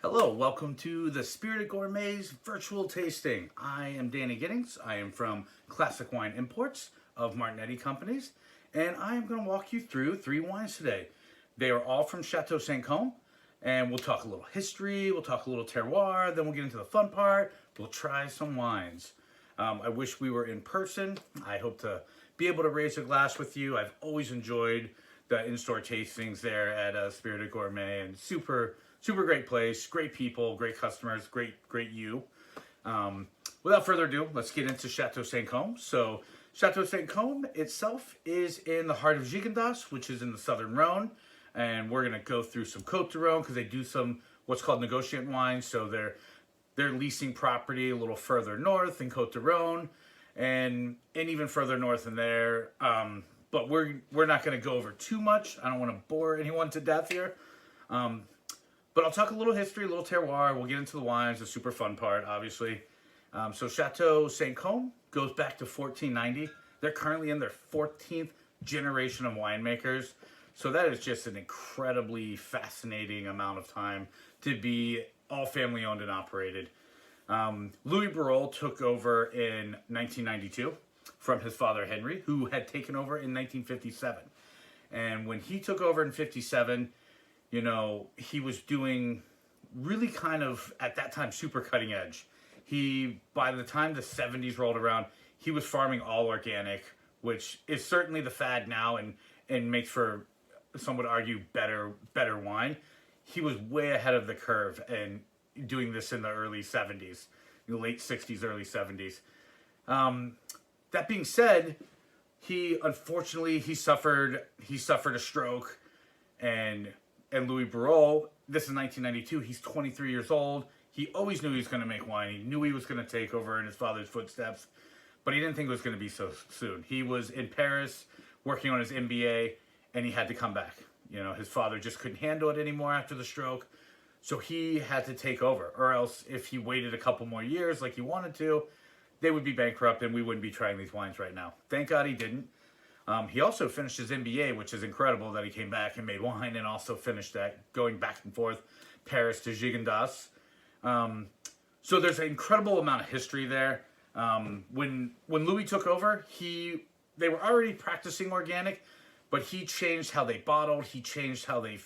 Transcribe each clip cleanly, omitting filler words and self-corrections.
Hello, welcome to the Spirited Gourmet's virtual tasting. I am Danny Giddings. I am from Classic Wine Imports of Martinetti Companies, and I am going to walk you through three wines today. They are all from Chateau St, and we'll talk a little history, we'll talk a little terroir, then we'll get into the fun part. We'll try some wines. I wish we were in person. I hope to be able to raise a glass with you. I've always enjoyed the in-store tastings there at Spirited Gourmet, and super great place, great people, great customers, great you. Without further ado, let's get into Chateau St. So Chateau St. itself is in the heart of Giddings, which is in the southern Rhone, and we're gonna go through some Côte de Rhone because they do some what's called negotiant wines. So they're leasing property a little further north in Côte de Rhone, and even further north than there. But we're not gonna go over too much. I don't want to bore anyone to death here. But I'll talk a little history, a little terroir. We'll get into the wines, the super fun part, obviously. So Chateau St. goes back to 1490. They're currently in their 14th generation of winemakers. So that is just an incredibly fascinating amount of time to be all family owned and operated. Louis Barrault took over in 1992 from his father Henry, who had taken over in 1957. And when he took over in 57, you know, he was doing really kind of, at that time, super cutting edge. By the time the 70s rolled around, he was farming all organic, which is certainly the fad now and makes for, some would argue, better wine. He was way ahead of the curve and doing this in the early 70s, late 60s, early 70s. That being said, unfortunately suffered a stroke, and Louis Barrault, this is 1992, he's 23 years old. He always knew he was going to make wine. He knew he was going to take over in his father's footsteps, but he didn't think it was going to be so soon. He was in Paris working on his MBA, and he had to come back. You know, his father just couldn't handle it anymore after the stroke, so he had to take over, or else if he waited a couple more years like he wanted to, they would be bankrupt and we wouldn't be trying these wines right now. Thank God he didn't. He also finished his MBA, which is incredible that he came back and made wine, and also finished that, going back and forth, Paris to Giddings. So there's an incredible amount of history there. When Louis took over, they were already practicing organic, but he changed how they bottled. He changed how they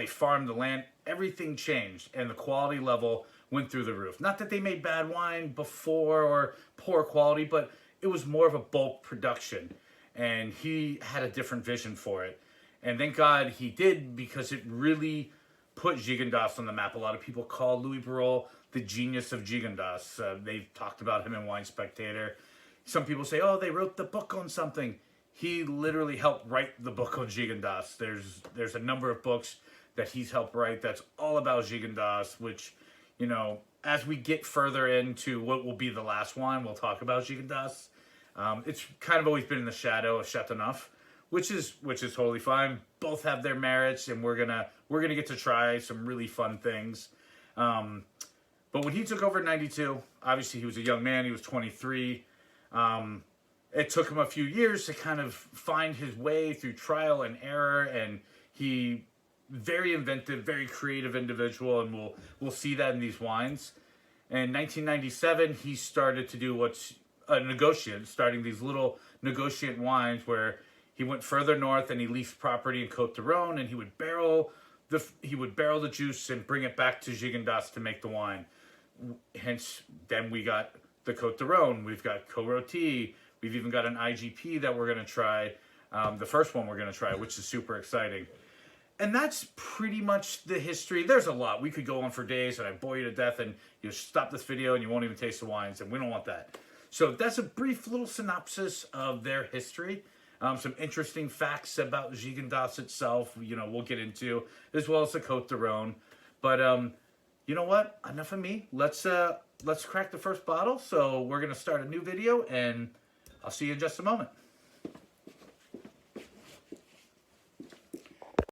farmed the land. Everything changed, and the quality level went through the roof. Not that they made bad wine before or poor quality, but it was more of a bulk production, and he had a different vision for it. And thank God he did, because it really put Giddings on the map. A lot of people call Louis Barrault the genius of Giddings. They've talked about him in Wine Spectator. Some people say, oh, they wrote the book on something. He literally helped write the book on Giddings. There's a number of books that he's helped write that's all about Giddings, which, you know, as we get further into what will be the last wine, we'll talk about Giddings. It's kind of always been in the shadow of Chateauneuf, which is totally fine. Both have their merits, and we're gonna get to try some really fun things. But when he took over in 92, obviously he was a young man. He was 23. It took him a few years to kind of find his way through trial and error, and very inventive, very creative individual, and we'll see that in these wines. In 1997, he started to do what's a negotiant, starting these little negotiant wines where he went further north and he leased property in Côte de Rhone, and he would barrel the juice and bring it back to Giddings to make the wine. Hence, then we got the Côte de Rhone. We've got Co-Roti. We've even got an IGP that we're going to try. The first one we're going to try, which is super exciting. And that's pretty much the history. There's a lot. We could go on for days, and I'd bore you to death, and you'll stop this video and you won't even taste the wines, and we don't want that. So that's a brief little synopsis of their history. Some interesting facts about Giddings itself, you know, we'll get into, as well as the Côte de Rhone. But you know what? Enough of me. Let's crack the first bottle. So we're gonna start a new video, and I'll see you in just a moment.